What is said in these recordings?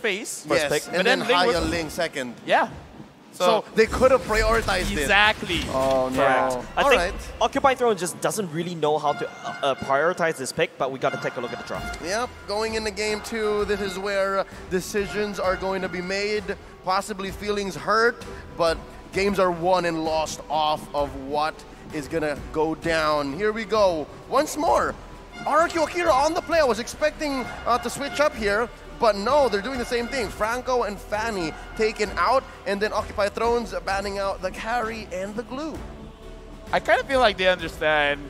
Link's face. Yes, Pick, and then Haya Ling second. Yeah. So they could have prioritized it. Exactly. Oh, no. Correct. I think right. Occupy Throne just doesn't really know how to prioritize this pick, but we got to take a look at the draft. Yep, going into game 2, this is where decisions are going to be made, possibly feelings hurt, but games are won and lost off of what is going to go down. Here we go. Once more, RRQ Akira on the play. I was expecting to switch up here, but no, they're doing the same thing. Franco and Fanny taken out, and then Occupy Thrones banning out the carry and the glue. I kind of feel like they understand,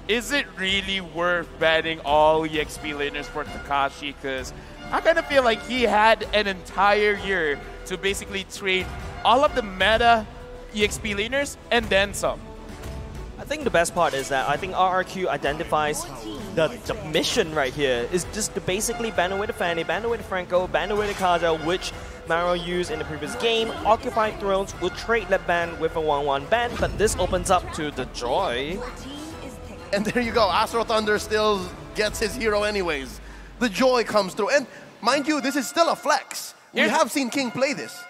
is it really worth banning all EXP laners for Takashi? Because I kind of feel like he had an entire year to basically trade all of the meta EXP laners and then some. I think the best part is that I think RRQ identifies the mission right here is just to basically ban away the Fanny, ban away the Franco, ban away the Kaja, which Maro used in the previous game. Occupy Thrones will trade that ban with a 1-1 ban, but this opens up to the Joy. And there you go, Astro Thunder still gets his hero anyways. The Joy comes through, and mind you, this is still a flex. We have seen King play this.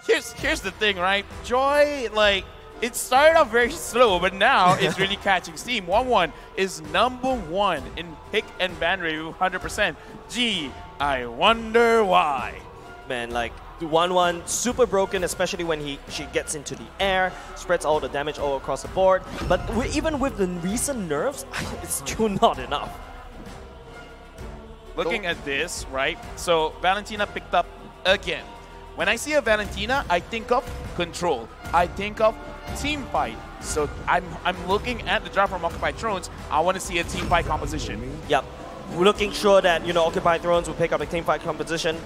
Here's the thing, right? Joy, like, it started off very slow, but now it's really catching steam. 1-1 is #1 in pick and ban rate with 100%. Gee, I wonder why. Man, like, 1-1, super broken, especially when she gets into the air, spreads all the damage all across the board. But even with the recent nerfs, it's still not enough. Looking at this, right? So Valentina picked up again. When I see a Valentina, I think of control. I think of team fight. So I'm looking at the draft from Occupy Thrones. I want to see a team fight composition. Yep. We're looking sure that, you know, Occupy Thrones will pick up a team fight composition.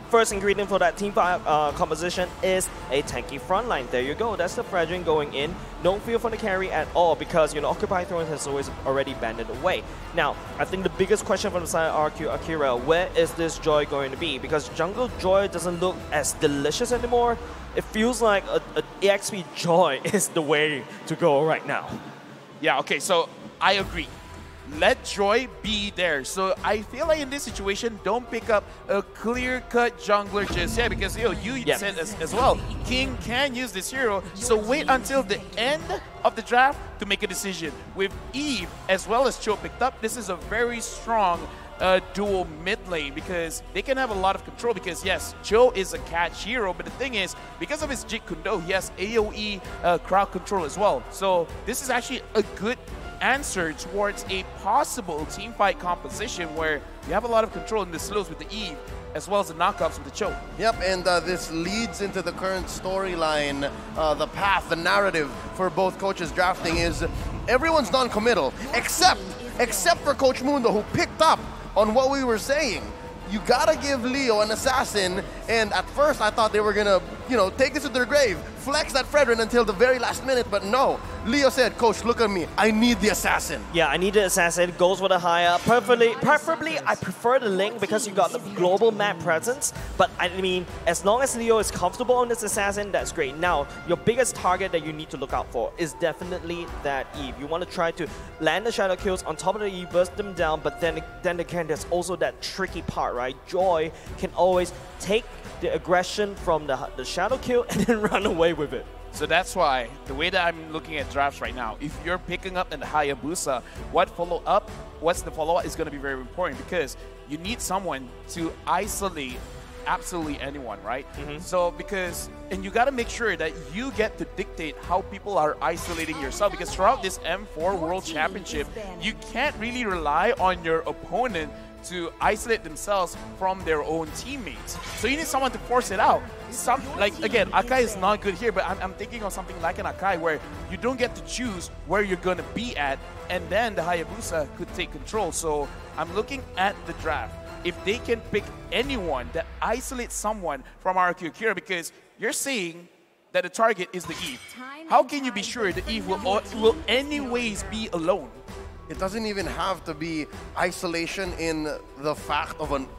First ingredient for that team fight composition is a tanky frontline. There you go. That's the Fredrin going in. No feel for the carry at all because, you know, Occupy Thrones has always already banned it away. Now, I think the biggest question from the side of RRQ Akira, where is this Joy going to be? Because Jungle Joy doesn't look as delicious anymore. It feels like a EXP Joy is the way to go right now. Yeah, okay, so I agree. Let Joy be there. So I feel like in this situation, don't pick up a clear-cut jungler just yet because you said as well, King can use this hero. So wait until the end of the draft to make a decision. With Eve as well as Cho picked up, this is a very strong dual mid lane because they can have a lot of control because yes, Cho is a catch hero, but the thing is, because of his Jit Kundo, he has AoE crowd control as well. So this is actually a good answer towards a possible team fight composition where you have a lot of control in the slows with the Eve as well as the knockups with the Cho. Yep, and this leads into the current storyline, the path, the narrative for both coaches drafting is everyone's non-committal except for Coach Mundo, who picked up on what we were saying. You gotta give Leo an assassin, and at first I thought they were gonna, you know, take this to their grave, flex that Fredrin until the very last minute, but no. Leo said, Coach, look at me, I need the assassin. Yeah, I need the assassin, goes for the higher. Preferably, I prefer the Link because you got the global map presence, but I mean, as long as Leo is comfortable on this assassin, that's great. Now, your biggest target that you need to look out for is definitely that Eve. You want to try to land the shadow kills on top of the Eve, burst them down, but then again, there's also that tricky part, right? Joy can always take the aggression from the shadow kill and then run away with it. So that's why, the way that I'm looking at drafts right now, if you're picking up in the Hayabusa, what's the follow-up is going to be very important because you need someone to isolate absolutely anyone, right? So and you got to make sure that you get to dictate how people are isolating yourself because throughout this M4 World Championship, you can't really rely on your opponent to isolate themselves from their own teammates. So you need someone to force it out. Like, again, Akai is not good here, but I'm thinking of something like an Akai where you don't get to choose where you're going to be at, and then the Hayabusa could take control. So I'm looking at the draft. If they can pick anyone that isolates someone from RRQ Akira, because you're saying that the target is the Eve. How can you be sure the Eve will anyways be alone? It doesn't even have to be isolation in the fact of an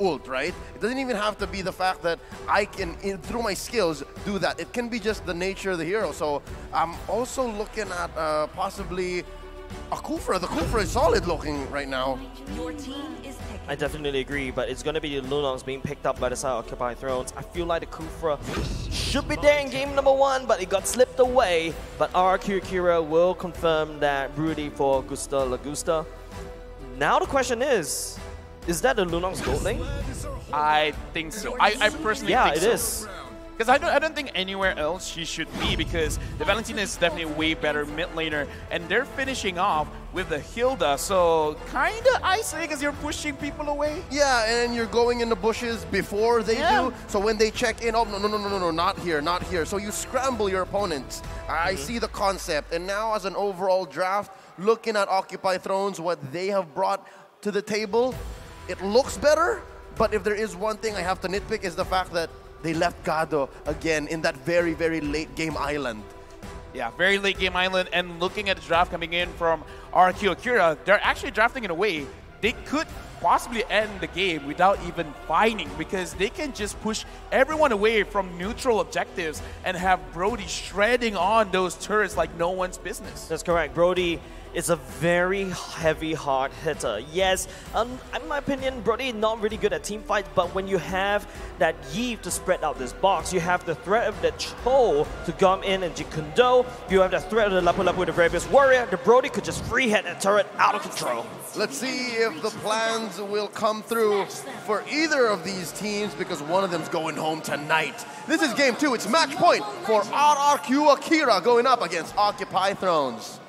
ult, right? It doesn't even have to be the fact that I can, through my skills, do that. It can be just the nature of the hero. So I'm also looking at possibly a Kufra. The Kufra is solid looking right now. Your team is I definitely agree, but it's going to be the Lunongs being picked up by the side of Occupy Thrones. I feel like the Kufra should be there in game number 1, but it got slipped away. But RRQ Akira will confirm that Broody for Gusta Lagusta. Now the question is that the Lunongs gold lane? I think so. I personally think so. Yeah, it is. Because I don't think anywhere else she should be, because the Valentina is definitely a way better mid laner, and they're finishing off with the Hilda, so kind of isolating because you're pushing people away. Yeah, and you're going in the bushes before they do, so when they check in, oh, no, not here, not here. So you scramble your opponents. I see the concept, and now as an overall draft, looking at Occupy Thrones, what they have brought to the table, it looks better, but if there is one thing I have to nitpick is the fact that they left Gado again in that very, very late game island. Yeah, very late game island, and looking at the draft coming in from RRQ Akira, they're actually drafting in a way they could possibly end the game without even fighting, because they can just push everyone away from neutral objectives and have Broody shredding on those turrets like no one's business. That's correct. Broody is a very heavy, hard hitter. Yes, in my opinion, Broody not really good at team fights, but when you have that Yves to spread out this box, you have the threat of the Cho to come in and Jikundo, you have the threat of the Lapu Lapu with the Various Warrior, the Broody could just free hit that turret out of control. Let's see if the plans will come through for either of these teams, because one of them's going home tonight. This is game 2. It's match point for RRQ Akira going up against Occupy Thrones.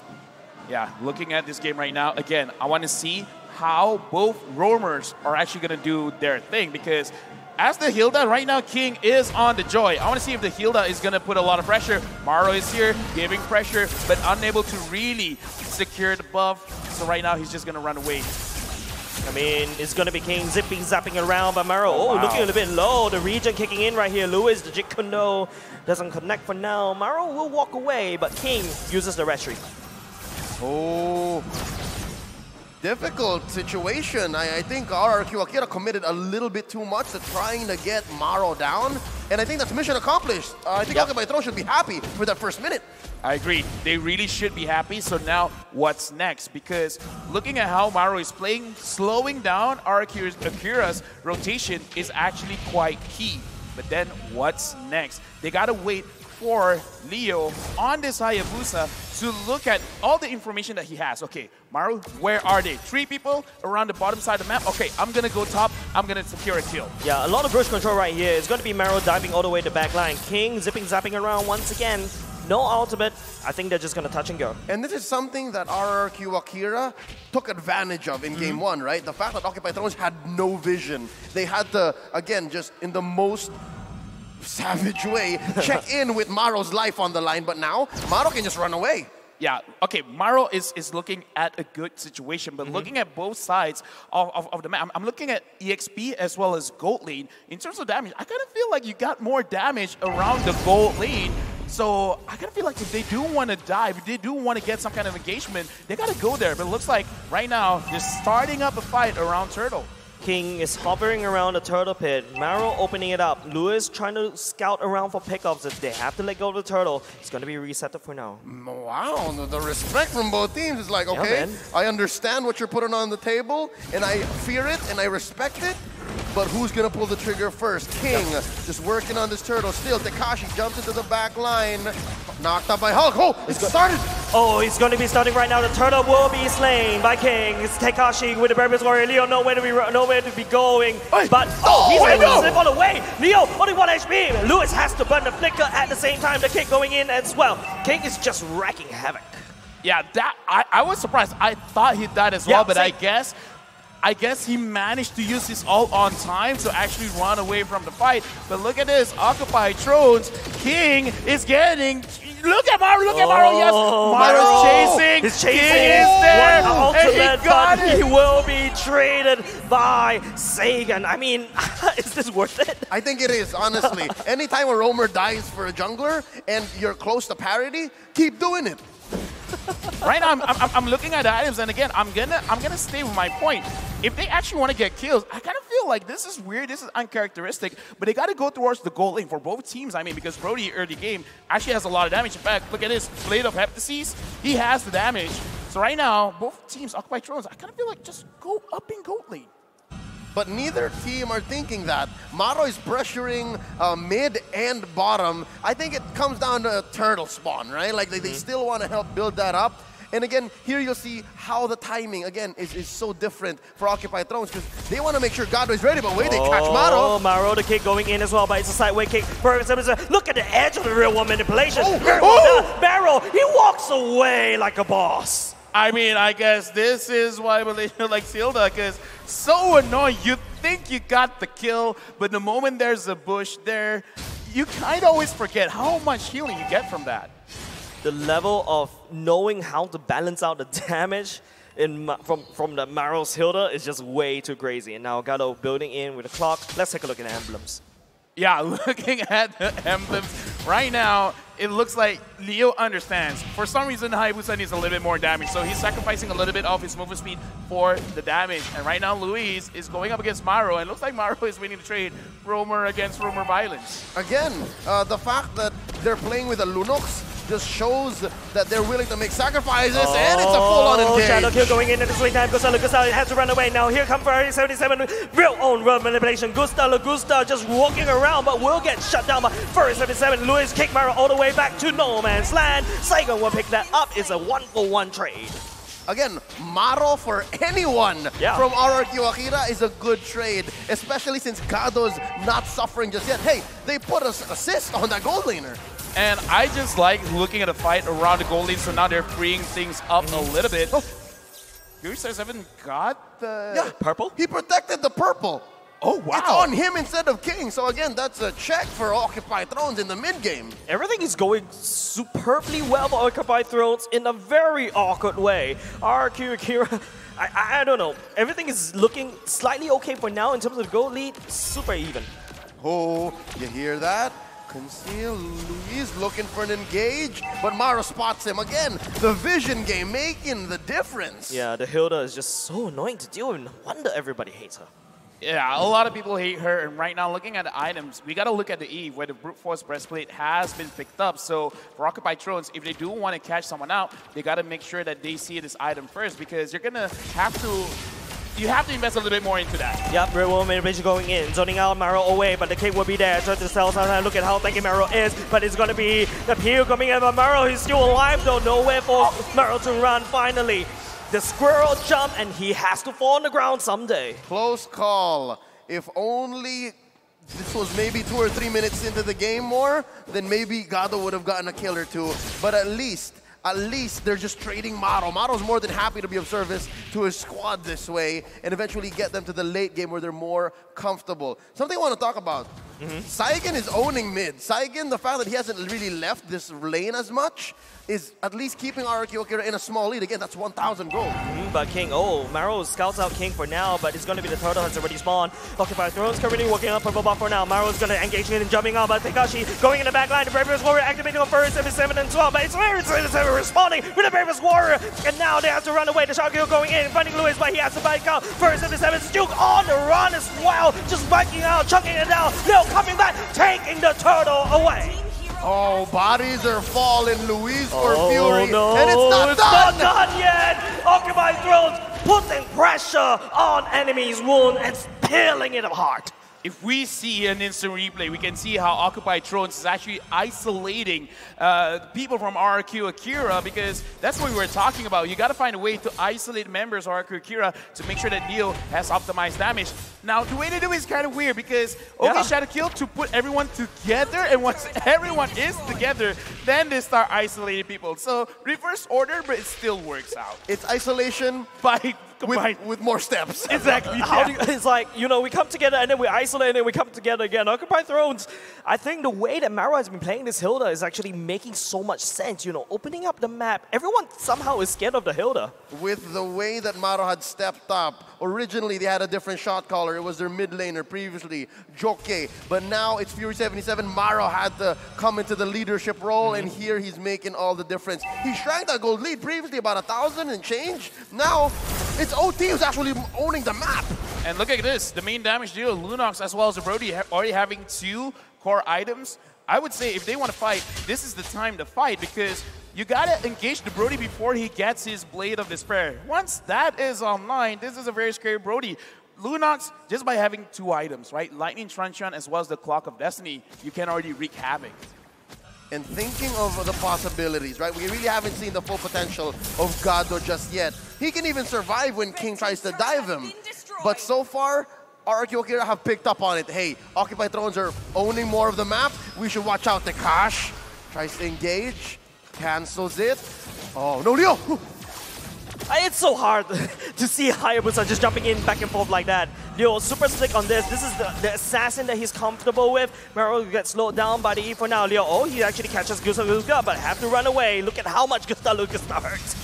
Yeah, looking at this game right now, again, I want to see how both roamers are actually going to do their thing, because as the Hilda, right now, King is on the Joy. I want to see if the Hilda is going to put a lot of pressure. Maro is here, giving pressure, but unable to really secure the buff. So right now, he's just going to run away. I mean, it's going to be King zipping, zapping around, but Maro, looking a little bit low. The regen kicking in right here. Lewis, the Jit Kundo doesn't connect for now. Maro will walk away, but King uses the retreat. Oh, difficult situation. I think RRQ Akira committed a little bit too much to trying to get Maro down, and I think that's mission accomplished. I think Occupy Thrones should be happy for that first minute. I agree. They really should be happy. So now, what's next? Because looking at how Maro is playing, slowing down Akira's rotation is actually quite key. But then, what's next? They gotta wait for Leo on this Hayabusa to look at all the information that he has. Okay, Maru, where are they? 3 people around the bottom side of the map. Okay, I'm gonna go top. I'm gonna secure a kill. Yeah, a lot of brush control right here. It's gonna be Maru diving all the way to the back line. King zipping, zapping around once again. No ultimate. I think they're just gonna touch and go. And this is something that RRQ Akira took advantage of in game 1, right? The fact that Occupy Thrones had no vision. They had to, again, just in the most savage way, check in with Maro's life on the line, but now Maro can just run away. Yeah, okay, Maro is looking at a good situation, but looking at both sides of the map, I'm looking at EXP as well as gold lane. In terms of damage, I kind of feel like you got more damage around the gold lane. So I kind of feel like if they do want to dive, if they do want to get some kind of engagement, they got to go there. But it looks like right now they're starting up a fight around Turtle. King is hovering around the turtle pit. Maro opening it up. Lewis trying to scout around for pickups. If they have to let go of the turtle, it's going to be resetted for now. Wow, the respect from both teams is like, okay, yeah, I understand what you're putting on the table, and I fear it, and I respect it, but who's going to pull the trigger first? King just working on this turtle. Still, Tekashi jumps into the back line. Knocked up by Hulk. Oh, it started. Oh, he's going to be starting right now. The turtle will be slain by King. It's Tekashi with the Various Warrior. Leo nowhere to be going. Hey. But, he's able to slip all the way. Leo, only 1 HP. Lewis has to burn the flicker at the same time. The kick going in as well. King is just wrecking havoc. Yeah, that I was surprised. I thought he died as well, but same. I guess he managed to use his ult on time to actually run away from the fight. But look at this, Occupy Thrones. King is getting... Look at Maro, yes! Maro's chasing. He's chasing. King is there, ultimate, and he got it. He will be traded by Sagan. I mean, is this worth it? I think it is, honestly. Anytime a roamer dies for a jungler and you're close to parity, keep doing it. Right now, I'm looking at the items, and again, I'm gonna stay with my point. If they actually want to get kills, I kind of feel like this is weird, this is uncharacteristic, but they got to go towards the gold lane for both teams. I mean, because Broody early game actually has a lot of damage. In fact, look at this Blade of Heptasis. He has the damage. So right now, both teams, Occupy Thrones, I kind of feel like just go up in gold lane. but neither team are thinking that. Maro is pressuring mid and bottom. I think it comes down to a turtle spawn, right? Like they still want to help build that up. And again, here you'll see how the timing, again, is so different for Occupy Thrones because they want to make sure Gado is ready, but wait, they catch Maro. Oh, Maro, the kick going in as well, but it's a sideway kick. Look at the edge of the real one manipulation. Maro, he walks away like a boss. I mean, I guess this is why Malaysia likes Hilda, because so annoying. You think you got the kill, but the moment there's a bush there, you kind of always forget how much healing you get from that. The level of knowing how to balance out the damage from the Maro's Hilda is just way too crazy. And now Gado building in with a clock. Let's take a look at the emblems. Yeah, looking at the emblems right now, it looks like Leo understands. For some reason, Hayabusa needs a little bit more damage, so he's sacrificing a little bit of his movement speed for the damage. And right now, Luis is going up against Maro, and it looks like Maro is winning the trade. Roamer against Roamer violence. Again, the fact that they're playing with a Lunox just shows that they're willing to make sacrifices, and it's a full-on engage. Shadow kill going in at the same time. Gustavo has to run away. Now here comes Ferrari 77. Real own world manipulation. Gusta just walking around, but will get shut down by Ferrari 77. Luis kick Maro all the way back to no man's land. Saigon will pick that up. It's a 1-for-1 trade. Again, Maro for anyone from RRQ Akira is a good trade, especially since Gado's not suffering just yet. Hey, they put an assist on that gold laner. And I just like looking at a fight around the goal lane, so now they're freeing things up a little bit. Fury 77 got the purple? He protected the purple. Oh, wow. It's on him instead of King. So again, that's a check for Occupy Thrones in the mid-game. Everything is going superbly well for Occupy Thrones in a very awkward way. RRQ Akira, I don't know. Everything is looking slightly okay for now in terms of gold lead. Super even. Oh, you hear that? Conceal, Luis looking for an engage, but Maro spots him again. The vision game making the difference. Yeah, the Hilda is just so annoying to deal with. No wonder everybody hates her. Yeah, a lot of people hate her, and right now, looking at the items, we got to look at the Eve, where the Brute Force Breastplate has been picked up. So, for Occupy Thrones, if they do want to catch someone out, they got to make sure that they see this item first, because you're going to have to... You have to invest a little bit more into that. Yep, Red Wolf manipulation going in, zoning out Maro away, but the kick will be there. Tries to sell something. Look at how tanky Maro is, but it's going to be the peel coming in. But Maro, he's still alive though. Nowhere for Maro to run finally. The squirrel jump, and he has to fall on the ground someday. Close call. If only this was maybe 2 or 3 minutes into the game more, then maybe Gado would have gotten a kill or two. But at least they're just trading Maro. Maro's more than happy to be of service to his squad this way and eventually get them to the late game where they're more comfortable. Something I want to talk about. Saigon is owning mid. Saigon, the fact that he hasn't really left this lane as much is at least keeping RRQ Akira in a small lead. Again, that's 1,000 gold. But King, Maro scouts out King for now, but it's going to be the turtle that's already spawned. Occupy Thrones currently working on purple buff for now. Maro's going to engage in and jumping on, but Tekashi going in the back line. The Bravest Warrior activating on Furry 77 and 12, but it's Furry 77 responding with the Bravest Warrior, and now they have to run away. The Shark Kill going in, finding Luis, but he has to bike out. Furry 77 still on the run as well, just biking out, chucking it down. Lil coming back, taking the turtle away. Oh, bodies are falling, Luis for Fury, no, and it's not done yet! Occupy Thrones putting pressure on enemy's wound and peeling it apart. If we see an instant replay, we can see how Occupy Thrones is actually isolating people from RRQ Akira, because that's what we were talking about. You got to find a way to isolate members of RRQ Akira to make sure that Neo has optimized damage. Now, the way to do it is kind of weird, because Shadow Kill to put everyone together, and once everyone is together, then they start isolating people. So, reverse order, but it still works out. It's isolation by with more steps. Exactly. It's like, we come together and then we isolate and then we come together again. Occupy Thrones, I think the way that Maro has been playing this Hilda is actually making so much sense. Opening up the map, everyone somehow is scared of the Hilda. With the way that Maro had stepped up, originally they had a different shot caller. It was their mid laner previously, Joke. But now it's Fury 77. Maro had to come into the leadership role, and here he's making all the difference. He shrank that gold lead previously about 1,000 and change. Now it's OT who's actually owning the map. And look at this, the main damage dealer, Lunox, as well as the Brody, already having 2 core items. I would say if they want to fight, this is the time to fight, because you gotta engage the Brody before he gets his Blade of Despair. Once that is online, this is a very scary Brody. Lunox, just by having 2 items, right? Lightning Truncheon as well as the Clock of Destiny, you can already wreak havoc. And thinking of the possibilities, right? We really haven't seen the full potential of Gado just yet. He can even survive when King tries to dive him. But so far, RRQ Akira have picked up on it. Hey, Occupy Thrones are owning more of the map. We should watch out. Tekash tries to engage, cancels it. Oh, no, Leo! It's so hard to see Hayabusa just jumping in back and forth like that. Leo, super slick on this. This is the assassin that he's comfortable with. Mero gets slowed down by the E for now. Leo, oh, he actually catches Gusta Luca, but have to run away. Look at how much Gusta Luca hurts.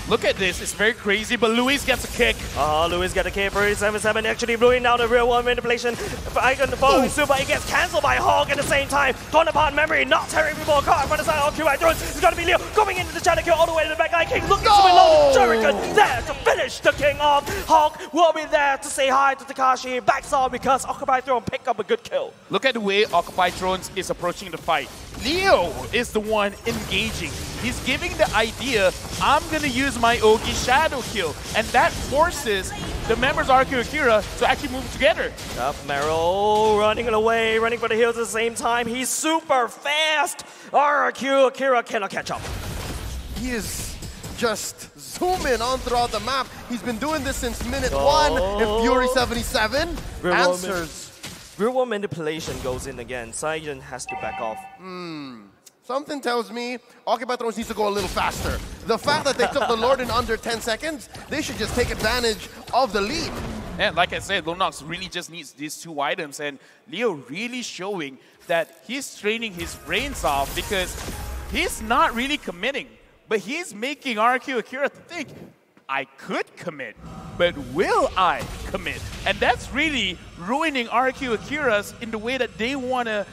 Look at this, it's very crazy, but Luis gets a kick. Oh, Luis got a kick for 7-7, actually blowing down the real one manipulation. Icon the phone, super, it gets cancelled by Hog at the same time. Torn apart memory, not tearing people apart from the side of Akira Thrones. It's gonna be Leo going into the shadow kill all the way to the back line. King looking to reload Shuriken there to finish the King off. Hog will be there to say hi to Tekashi. Backs on because Occupy Throne pick up a good kill. Look at the way Occupy Thrones is approaching the fight. Leo is the one engaging. He's giving the idea, I'm gonna use my Ogi shadow kill. And that forces the members of RRQ Akira to actually move together. Yep, Mero running away, running for the hills at the same time. He's super fast. RRQ Akira cannot catch up. He is just zooming on throughout the map. He's been doing this since minute 1. And Fury 77 answers. Real world manipulation goes in again. Saiyan has to back off. Something tells me Occupy Thrones needs to go a little faster. The fact that they took the Lord in under 10 seconds, they should just take advantage of the lead. And like I said, Lunox really just needs these 2 items, and Leo really showing that he's training his brains off because he's not really committing, but he's making RRQ Akira think, I could commit, but will I commit? And that's really ruining RRQ Akira's in the way that they want to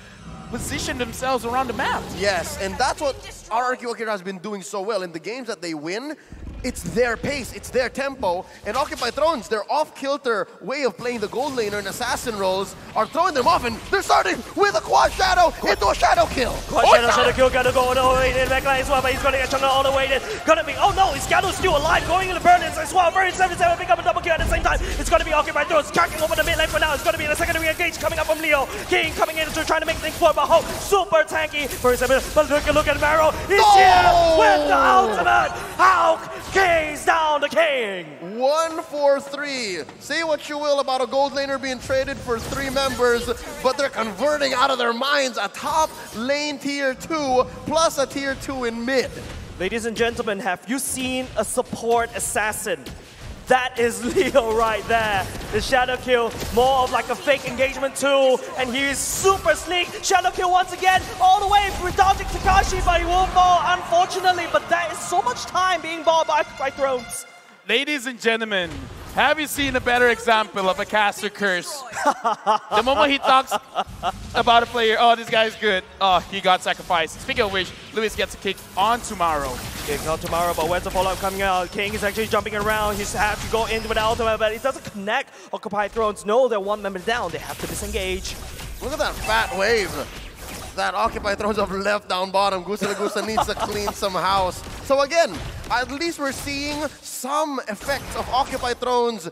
position themselves around the map. Yes, and that's what RRQ Akira has been doing so well. In the games that they win, it's their pace, it's their tempo, and Occupy Thrones, their off-kilter way of playing the gold laner and assassin roles are throwing them off, and they're starting with a quad shadow into a shadow kill. Quad shadow kill, gotta go all the way in the back line as well, but he's gonna get chunky all the way in. Gonna be, oh no, his Shadow's still alive, going in the burn-ins as well. Burn 7-7, pick up a double kill at the same time. It's gonna be Occupy Thrones, cracking over the mid lane for now. It's gonna be the secondary engage coming up from Leo. King coming in to trying to make things work, but Hulk, super tanky. Burn 7, but look at Mero. He's here with the ultimate. Hulk keys down the King. 1-4-3. Say what you will about a gold laner being traded for 3 members, but they're converting out of their minds a top lane tier 2 plus a tier 2 in mid. Ladies and gentlemen, have you seen a support assassin? That is Leo right there. The shadow kill, more of like a fake engagement tool, and he is super sleek. Shadow kill once again, all the way through dodging Tekashi, but he will fall, unfortunately. But there is so much time being bought by Thrones. Ladies and gentlemen, have you seen a better example of a caster curse? The moment he talks about a player, oh, this guy's good. Oh, he got sacrificed. Speaking of which, Luis gets a kick on tomorrow. Kick on tomorrow, but where's the follow-up coming out? King is actually jumping around. He's have to go in with the ultimate, but it doesn't connect. Occupy Thrones know they're 1 member down. They have to disengage. Look at that fat wave that Occupy Thrones have left down bottom. Gusa needs to clean some house. So again, at least we're seeing some effects of Occupy Thrones.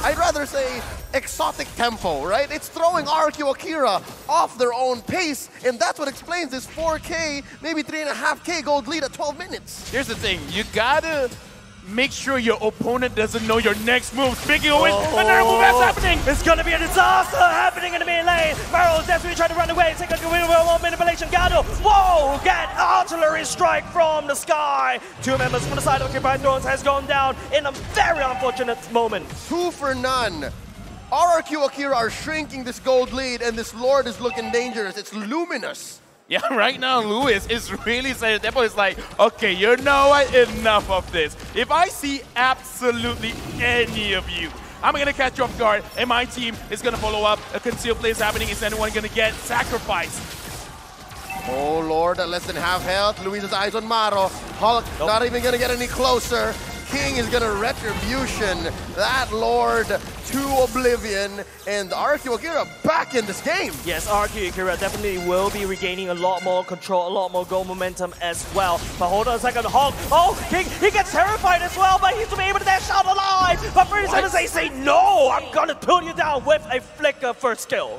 I'd rather say exotic tempo, right? It's throwing RRQ Akira off their own pace, and that's what explains this 4K, maybe 3.5K gold lead at 12 minutes. Here's the thing, you gotta make sure your opponent doesn't know your next move. Speaking of which, another move that's happening! It's gonna be a disaster happening in the mid lane. Mero is desperately trying to run away. Take a good manipulation. Gado, whoa! Get artillery strike from the sky. 2 members from the side of Occupy Thrones has gone down in a very unfortunate moment. 2 for none. RRQ Akira are shrinking this gold lead, and this Lord is looking dangerous. It's luminous. Yeah, right now Luis is really saying, Tempo is like, okay, you know what, enough of this. If I see absolutely any of you, I'm gonna catch you off guard, and my team is gonna follow up. A concealed play is happening. Is anyone gonna get sacrificed? Oh Lord, at less than half health. Luis's eyes on Maro. Hulk not even gonna get any closer. King is gonna Retribution that Lord to oblivion, and RRQ Akira back in this game. Yes, RRQ Akira definitely will be regaining a lot more control, a lot more goal momentum as well. But hold on a second, Hulk. Oh, King, he gets terrified as well, but he's able to dash out alive. But 37 say no, I'm gonna pull you down with a flicker first kill.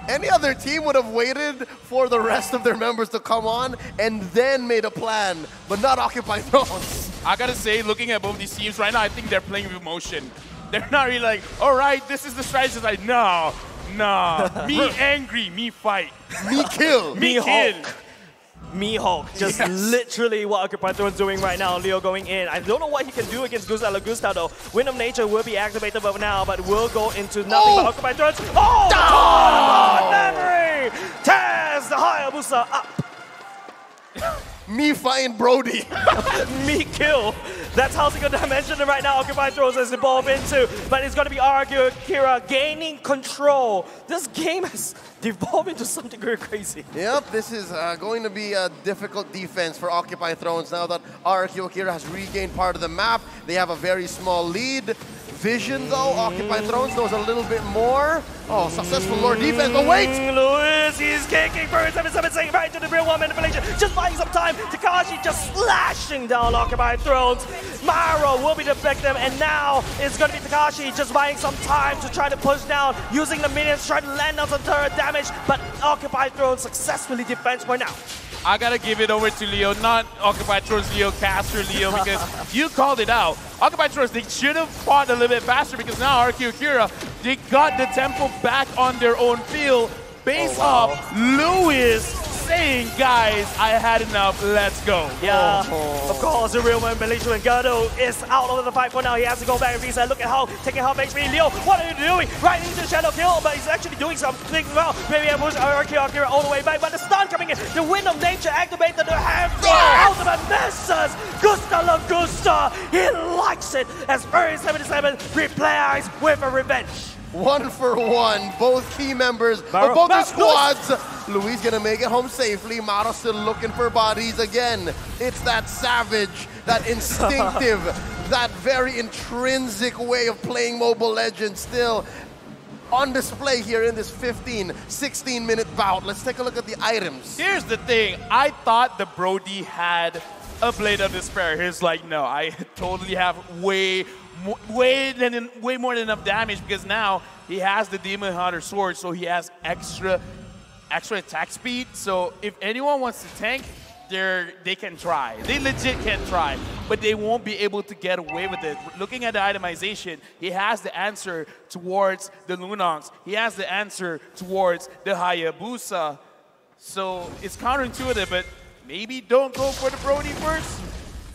Any other team would have waited for the rest of their members to come on and then made a plan, but not Occupy Thrones. I gotta say, looking at both these teams right now, I think they're playing with emotion. They're not really like, all right, this is the strategy. It's like, no, me angry, me fight. Me kill. Me kill. Me Hulk, just literally what Occupy Throne's doing right now. Leo going in. I don't know what he can do against Gusta Lagusta though. Wind of Nature will be activated but now, but will go into nothing but Occupy Thrones. Oh, God, memory! Tears the Hayabusa up. Me find Brody. Me kill. That's how single dimension right now Occupy Thrones has evolved into. But it's going to be RRQ Akira gaining control. This game has devolved into something very crazy. Yep, this is going to be a difficult defense for Occupy Thrones now that RRQ Akira has regained part of the map. They have a very small lead. Vision though, Occupy Thrones knows a little bit more. Oh, successful Lord defense, but wait! Lewis, he's kicking for 7-7, saying right to the real one manipulation, just buying some time. Takashi just slashing down Occupy Thrones. Maro will be the victim, and now it's going to be Takashi just buying some time to try to push down, using the minions, trying to land on some turret damage, but Occupy Thrones successfully defends for now. I gotta give it over to Leo, not Occupy Thrones Leo, Caster Leo, because you called it out. Occupy Thrones, they should have fought a little bit faster because now RRQ Akira, they got the tempo back on their own field based off Lewis saying, guys, I had enough, let's go. Yeah, of course, the real man, Malaysia and Gado is out of the fight for now. He has to go back and reset. Look at how taking half HP. Leo, what are you doing? Right into the shadow kill, but he's actually doing something well. Maybe I push RRQ Akira all the way back, but the stun coming in. The Wind of Nature activated the hand throw. Ultimate misses. Gusta Lagusta, he likes it as 77 replies with a revenge. 1 for 1, both key members of both the squads. Luis gonna make it home safely. Maro still looking for bodies again. It's that savage, that instinctive, that very intrinsic way of playing Mobile Legends still on display here in this 16-minute bout. Let's take a look at the items. Here's the thing, I thought the Brody had a Blade of Despair. He's like, no, I totally have way more than enough damage because now he has the Demon Hunter sword, so he has extra attack speed. So if anyone wants to tank, they can try. They legit can try, but they won't be able to get away with it. Looking at the itemization, he has the answer towards the Lunox. He has the answer towards the Hayabusa. So it's counterintuitive, but maybe don't go for the Brody first.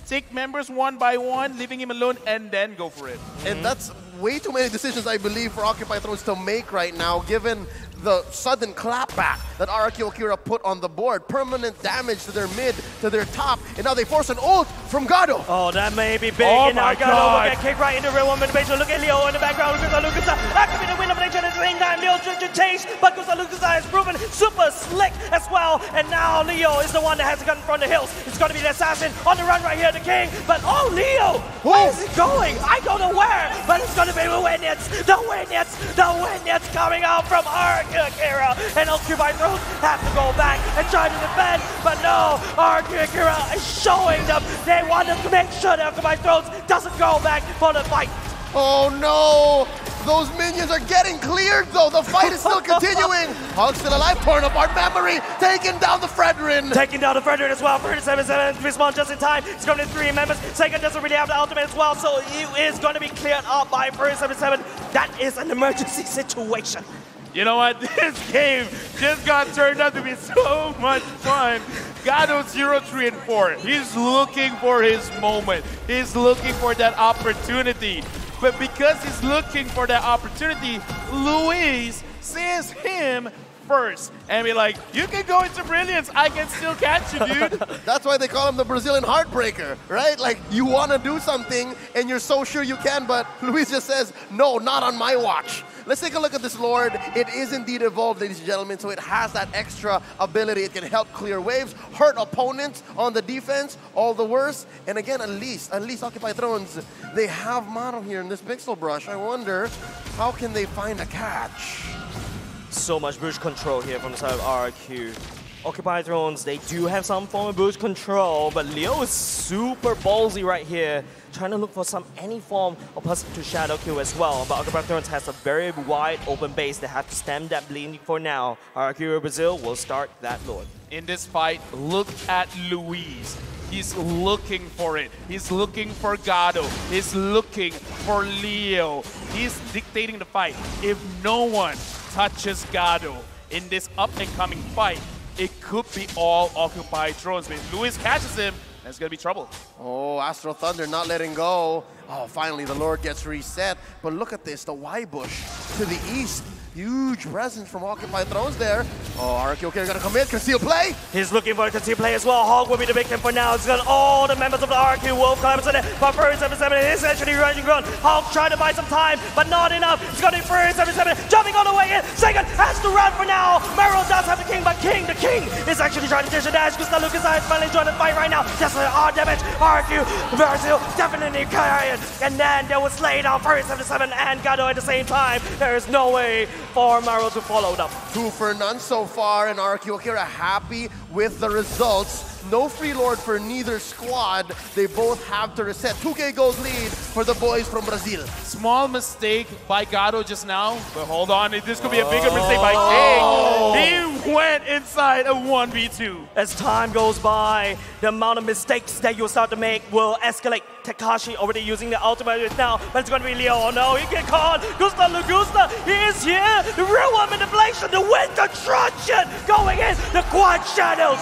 Take members one by one, leaving him alone, and then go for it. And that's way too many decisions, I believe, for Occupy Thrones to make right now, given the sudden clapback that RRQ Akira put on the board. Permanent damage to their mid, to their top, and now they force an ult from Gado. Oh, that may be big. Oh and now my Gado God. will get kicked right into real one motivation. Look at Leo in the background. Lucas activating the Wind of Nature at the same time. Leo just chase, but Lucas has proven super slick as well. And now Leo is the one that has to gun from the hills. It's going to be the assassin on the run right here, the king. But oh, Leo, where is he going? I don't know where, but it's going to be the Windnets. The Windnets coming out from RRQ Akira, and Occupy Thrones have to go back and try to defend, but no, RRQ Akira is showing them they want to make sure that Occupy Thrones doesn't go back for the fight. Oh no! Those minions are getting cleared though! The fight is still continuing! Hulk still alive, torn apart memory, taking down the Fredrin! Taking down the Fredrin as well, 37-7, respawn just in time. It's going to 3 members. Sega doesn't really have the ultimate as well, so he is going to be cleared up by 37-7. That is an emergency situation. You know what? This game just got turned out to be so much fun. Gado 0-3 and 4. He's looking for his moment. He's looking for that opportunity. But because he's looking for that opportunity, Luis sees him first and be like, you can go into brilliance, I can still catch you, dude. That's why they call him the Brazilian heartbreaker, right? Like, you want to do something and you're so sure you can, but Luis just says, no, not on my watch. Let's take a look at this Lord. It is indeed evolved, ladies and gentlemen, so it has that extra ability. It can help clear waves, hurt opponents on the defense, all the worse. And again, at least Occupy Thrones, they have Maro here in this Pixel Brush. I wonder, how can they find a catch? So much bush control here from the side of RRQ. Occupy Thrones, they do have some form of bush control, but Leo is super ballsy right here, trying to look for any form of person to shadow kill as well. But Occupy Thrones has a very wide open base. They have to stem that bleeding for now. RRQ Brazil will start that Lord. In this fight, look at Luis. He's looking for it. He's looking for Gado. He's looking for Leo. He's dictating the fight. If no one touches Gado in this up-and-coming fight, it could be all Occupy Thrones. But if Luis catches him, there's going to be trouble. Oh, Astro Thunder not letting go. Oh, finally the Lord gets reset. But look at this, the Y bush to the east. Huge presence from Occupy Thrones there. Oh, RRQ gonna come in, conceal play. He's looking for a conceal play as well. Hog will be the victim for now. It's got all the members of the RRQ Wolf climbers in it. But Furry 77 is actually running ground. Hog trying to buy some time, but not enough. It's got Furry 77 jumping all the way in. Second has to run for now. Meryl does have the king, but the king is actually trying to dish a dash. Gustav Lucas is finally joining the fight right now. Just hard damage. RRQ Brazil definitely carrying. And then there was laid out Furry 77 and Gado at the same time. There is no way for Maro to follow them. 2 for none so far, and RRQ Akira happy with the results. No free Lord for neither squad. They both have to reset. 2K gold lead for the boys from Brazil. Small mistake by Gado just now, but hold on, this could be a bigger mistake by King. He went inside a 1v2. As time goes by, the amount of mistakes that you'll start to make will escalate. Takashi already using the ultimate now, but it's going to be Leo. Oh no, he get caught. Gusta Lugusta, he is here. The real one manipulation, the wind construction going in. The quad shadows,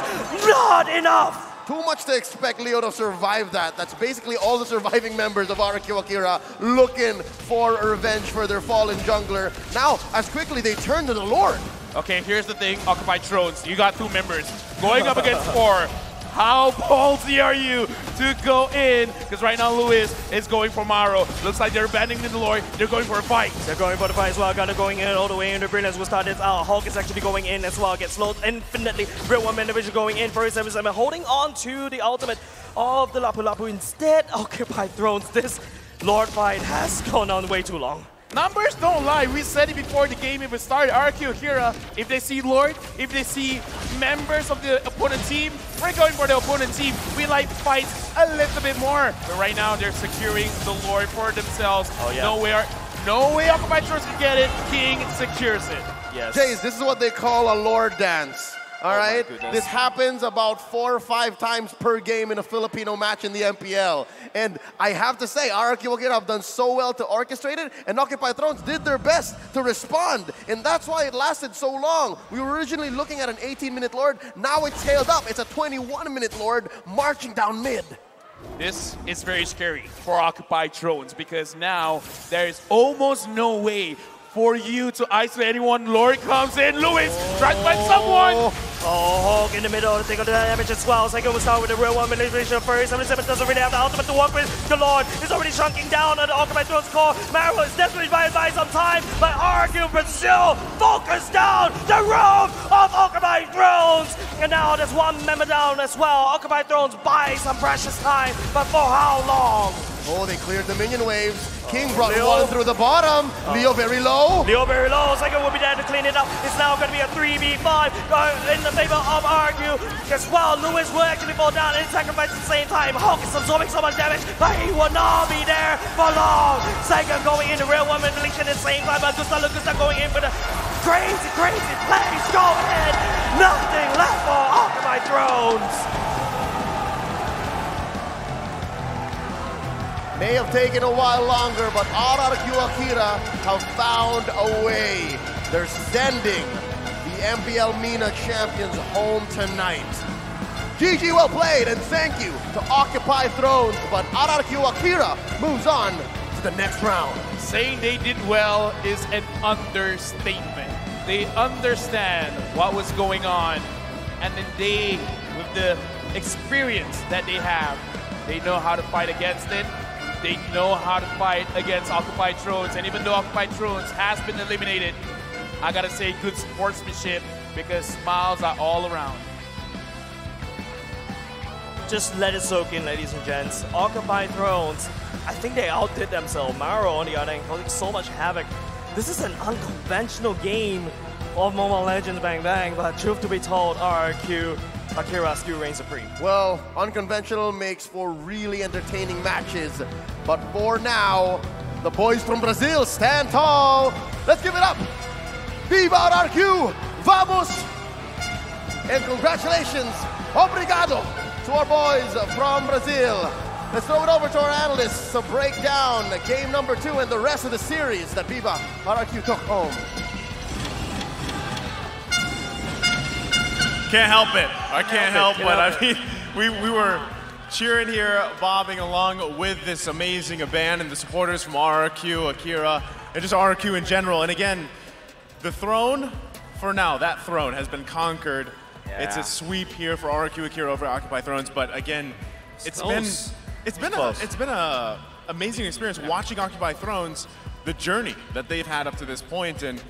not enough. Too much to expect Leo to survive that. That's basically all the surviving members of RRQ Akira looking for revenge for their fallen jungler. Now, as quickly they turn to the Lord. Okay, here's the thing, Occupy Thrones. You got 2 members going up against 4. How ballsy are you to go in? Because right now Luis is going for Maro. Looks like they're abandoning the Lord. They're going for a fight. They're going for the fight as well. Gonna going in all the way into Brilliance. We'll start this out. Hulk is actually going in as well. Gets slowed infinitely. Real one man division going in for his 77. Holding on to the ultimate of the Lapu Lapu. Instead, Occupy Thrones. This Lord fight has gone on way too long. Numbers don't lie. We said it before the game even started. RRQ Akira, if they see Lord, if they see members of the opponent team, we're going for the opponent team. We like fights a little bit more. But right now, they're securing the Lord for themselves. Oh, yeah. No way Occupy Thrones can get it. King secures it. Yes. Jace, this is what they call a Lord dance. All right, this happens about 4 or 5 times per game in a Filipino match in the MPL. And I have to say, RRQ Akira have done so well to orchestrate it, and Occupy Thrones did their best to respond. And that's why it lasted so long. We were originally looking at an 18-minute Lord. Now it's tailed up. It's a 21-minute Lord marching down mid. This is very scary for Occupy Thrones because now there's almost no way for you to isolate anyone. Lord comes in. Luis tries to find someone. Oh, Hulk in the middle, take on the damage as well. Second will start with the real one manipulation first. 77 doesn't really have the ultimate to work with. The Lord is already chunking down on the Occupy Thrones core. Maro is definitely by some time, but RRQ Brazil focus down the road of Occupy Thrones. And now there's 1 member down as well. Occupy Thrones buys some precious time, but for how long? Oh, they cleared the minion waves. King brought one through the bottom. Leo very low. Leo very low. Second will be there to clean it up. It's now going to be a 3v5 in the favor of RRQ as well. Luis will actually fall down and sacrifice at the same time. Hulk is absorbing so much damage, but he will not be there for long. Second going in the real one manipulation at the same time, but Gustav going in for the crazy plays. Go ahead. Nothing left for Occupy Thrones. May have taken a while longer, but RRQ Akira have found a way. They're sending the MPL MENA champions home tonight. GG, well played, and thank you to Occupy Thrones, but RRQ Akira moves on to the next round. Saying they did well is an understatement. They understand what was going on, and then they, with the experience that they have, they know how to fight against it. They know how to fight against Occupied Thrones, and even though Occupied Thrones has been eliminated, I gotta say good sportsmanship because smiles are all around. Just let it soak in, ladies and gents. Occupied Thrones, I think they outdid themselves. Maro, on the other hand, causing so much havoc. This is an unconventional game of Mobile Legends Bang Bang, but truth to be told, RRQ, Akira still reigns supreme. Well, unconventional makes for really entertaining matches. But for now, the boys from Brazil stand tall. Let's give it up. Viva RRQ! Vamos! And congratulations, obrigado, to our boys from Brazil. Let's throw it over to our analysts to break down game number 2 and the rest of the series that Viva RRQ took home. Can't help it. I can't help it. I mean, we were cheering here, bobbing along with this amazing band and the supporters from RRQ, Akira, and just RRQ in general. And again, the throne, for now, that throne has been conquered. Yeah. It's a sweep here for RRQ, Akira over Occupy Thrones. But again, it's been a amazing experience watching Occupy Thrones, the journey that they've had up to this point. And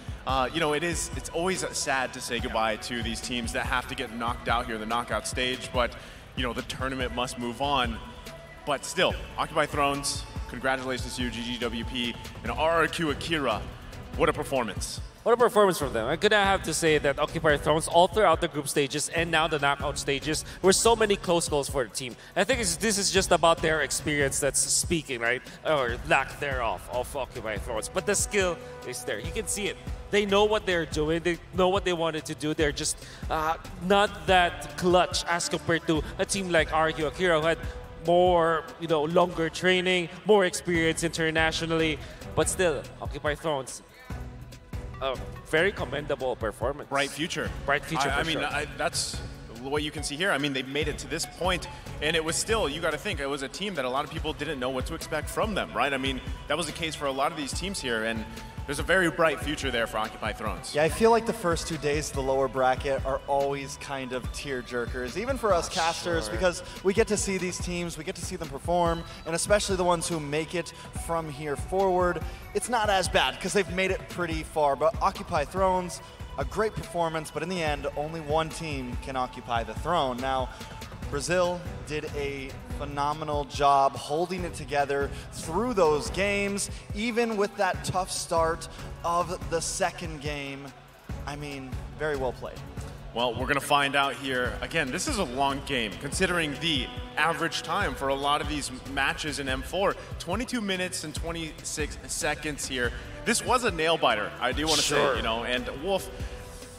you know, it's always sad to say goodbye to these teams that have to get knocked out here in the knockout stage, but you know, the tournament must move on. But still, Occupy Thrones, congratulations to you, GGWP, and RRQ Akira. What a performance. What a performance from them. I'm going to have to say that Occupy Thrones all throughout the group stages and now the knockout stages were so many close goals for the team. I think this is just about their experience that's speaking, right? Or lack thereof of Occupy Thrones. But the skill is there. You can see it. They know what they're doing. They know what they wanted to do. They're just not that clutch as compared to a team like RRQ Akira who had more, you know, longer training, more experience internationally. But still, Occupy Thrones, a very commendable performance. Bright future. Bright future, I mean, sure. that's what you can see here. I mean, they've made it to this point, and it was still, you got to think, it was a team that a lot of people didn't know what to expect from them, right? I mean, that was the case for a lot of these teams here, and there's a very bright future there for Occupy Thrones. Yeah, I feel like the first 2 days of the lower bracket are always kind of tear-jerkers, even for us casters, because we get to see these teams, we get to see them perform, and especially the ones who make it from here forward. It's not as bad, because they've made it pretty far, but Occupy Thrones, a great performance, but in the end, only one team can occupy the throne. Now, Brazil did a phenomenal job holding it together through those games, even with that tough start of the second game. I mean, very well played. Well, we're going to find out here. Again, this is a long game, considering the average time for a lot of these matches in M4. 22 minutes and 26 seconds here. This was a nail-biter, I do want to say, you know, and Wolf,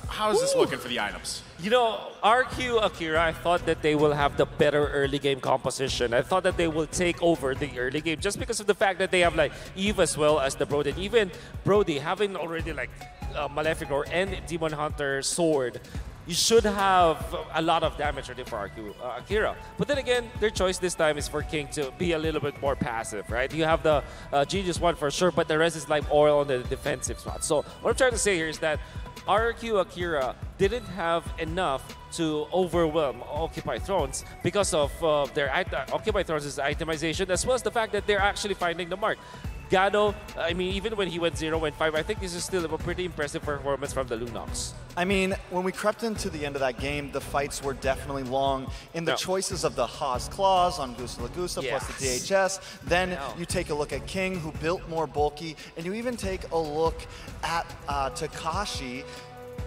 how is this looking for the items? You know, RQ Akira, I thought that they will have the better early game composition. I thought that they will take over the early game just because of the fact that they have like Eve as well as the Brody. Even Brody having already like Maleficor and Demon Hunter sword, you should have a lot of damage ready for RQ Akira. But then again, their choice this time is for King to be a little bit more passive, right? You have the Genius one for sure, but the rest is like oil on the defensive spot. So what I'm trying to say here is that RRQ Akira didn't have enough to overwhelm Occupy Thrones because of their Occupy Thrones' itemization, as well as the fact that they're actually finding the mark. Gado, I mean, even when he went 0-5, I think this is still a pretty impressive performance from the Lunox. I mean, when we crept into the end of that game, the fights were definitely long in the choices of the Haas Claws on Gusta Lagusta plus the DHS. Then you take a look at King, who built more bulky, and you even take a look at Takashi,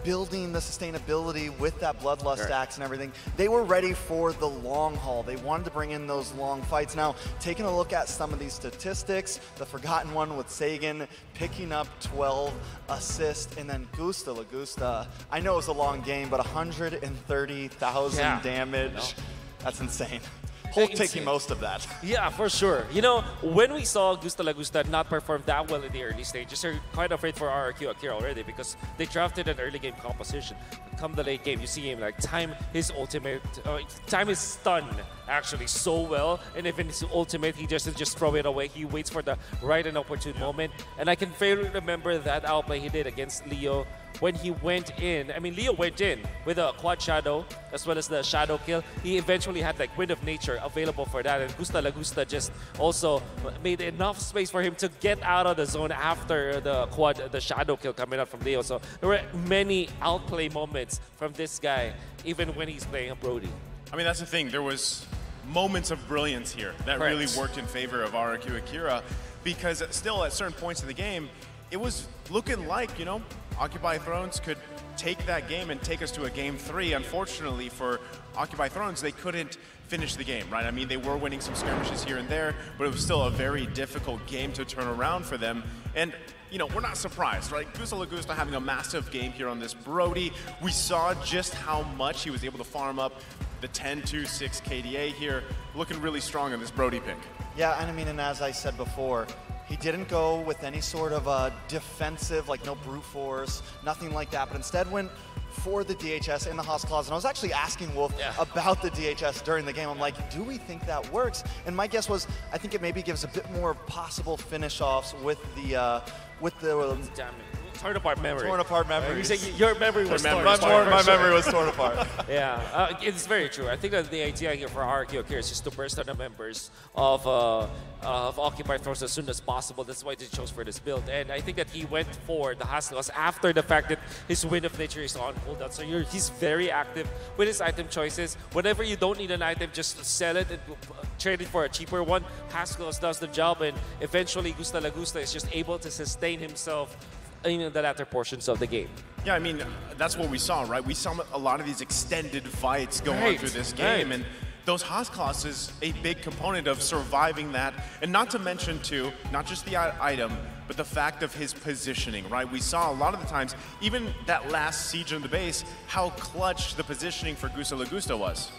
building the sustainability with that Bloodlust axe and everything. They were ready for the long haul. They wanted to bring in those long fights. Now, taking a look at some of these statistics, the forgotten one with Sagan picking up 12 assists, and then Gusta Lagusta, I know it was a long game, but 130,000 damage. That's insane. Hulk taking most of that. Yeah, for sure. You know, when we saw Gusta Lagusta not perform that well in the early stages, you're quite afraid for RRQ Akira already because they drafted an early game composition. Come the late game, you see him like time his ultimate, time his stun actually so well, and if in his ultimate he doesn't just throw it away, he waits for the right and opportune moment. And I can fairly remember that outplay he did against Leo when he went in, I mean, Leo went in with a quad shadow as well as the shadow kill. He eventually had like Wind of Nature available for that, and Gusta Lagusta just also made enough space for him to get out of the zone after the shadow kill coming out from Leo. So there were many outplay moments from this guy, even when he's playing a Brody. I mean, that's the thing. There was moments of brilliance here that really worked in favor of RRQ Akira, because still at certain points in the game, it was looking like, you know, Occupy Thrones could take that game and take us to a game 3. Unfortunately for Occupy Thrones, they couldn't finish the game, right? I mean, they were winning some skirmishes here and there, but it was still a very difficult game to turn around for them. And, you know, we're not surprised, right? Gusta Lagusta having a massive game here on this Brody. We saw just how much he was able to farm up the 10-2-6 KDA here, looking really strong on this Brody pick. Yeah, and I mean, and as I said before, he didn't go with any sort of defensive, like no brute force, nothing like that, but instead went for the DHS in the Haas Claws. And I was actually asking Wolf about the DHS during the game. I'm like, do we think that works? And my guess was, I think it maybe gives a bit more possible finish-offs with the Damn it. Torn apart memory. Torn apart memories. Your memory was torn apart. My memory was torn apart. Yeah, it's very true. I think that the idea here for RRQ Akira is just to burst on the members of Occupy Thrones as soon as possible. That's why they chose for this build. And I think that he went for the Haslas after the fact that his Wind of Nature is on cooldown. So he's very active with his item choices. Whenever you don't need an item, just sell it and trade it for a cheaper one. Haslas does the job, and eventually Gusta Lagusta is just able to sustain himself in the latter portions of the game. Yeah, I mean, that's what we saw, right? We saw a lot of these extended fights go on through this game, and those Haas Claws is a big component of surviving that, and not to mention, too, not just the item, but the fact of his positioning, right? We saw a lot of the times, even that last siege on the base, how clutch the positioning for Gusta Lagusta was.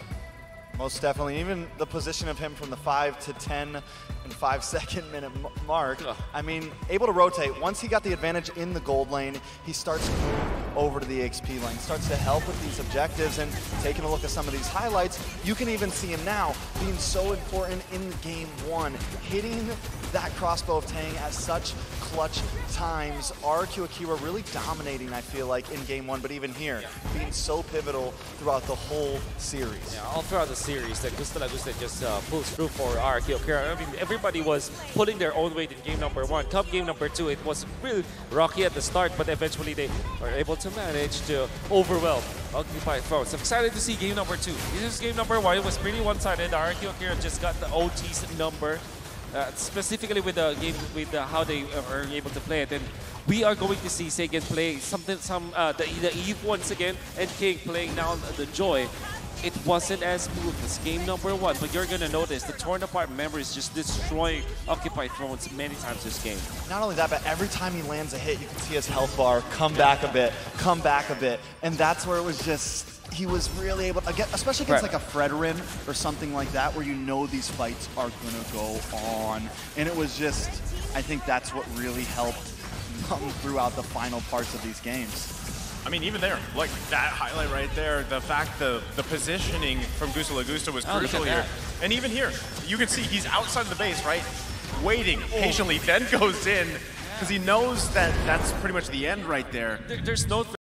Most definitely. Even the position of him from the 5 to 10 and 5 second minute mark. I mean, able to rotate. Once he got the advantage in the gold lane, he starts to move over to the XP lane, starts to help with these objectives. And taking a look at some of these highlights, you can even see him now being so important in game 1, hitting that crossbow of Tang at such clutch times. RRQ Akira really dominating, I feel like, in game 1, but even here, being so pivotal throughout the whole series. Yeah, all throughout the series, that Gusta Lagusta just pulls through for RRQ Akira. I mean, everybody was pulling their own weight in game number 1. Come game number 2, it was really rocky at the start, but eventually they were able to manage to overwhelm Occupy Thrones. I'm excited to see game number 2. This is game number 1. It was pretty one-sided. RRQ Akira just got the OT's number. Specifically with the game, with how they are able to play it, and we are going to see Sagan play the Eve once again, and King playing now the Joy. It wasn't as smooth as game number 1, but you're gonna notice the torn apart memories just destroying Occupy Thrones many times this game. Not only that, but every time he lands a hit, you can see his health bar come back a bit, and that's where it was just. He was really able to get, especially against like a Fredrin or something like that, where you know these fights are gonna go on. And it was just, I think that's what really helped throughout the final parts of these games. I mean, even there, like that highlight right there, the fact the positioning from Gusta Lagusta was crucial here. And even here, you can see he's outside of the base, right? Waiting patiently, then goes in, because he knows that that's pretty much the end right there. There's no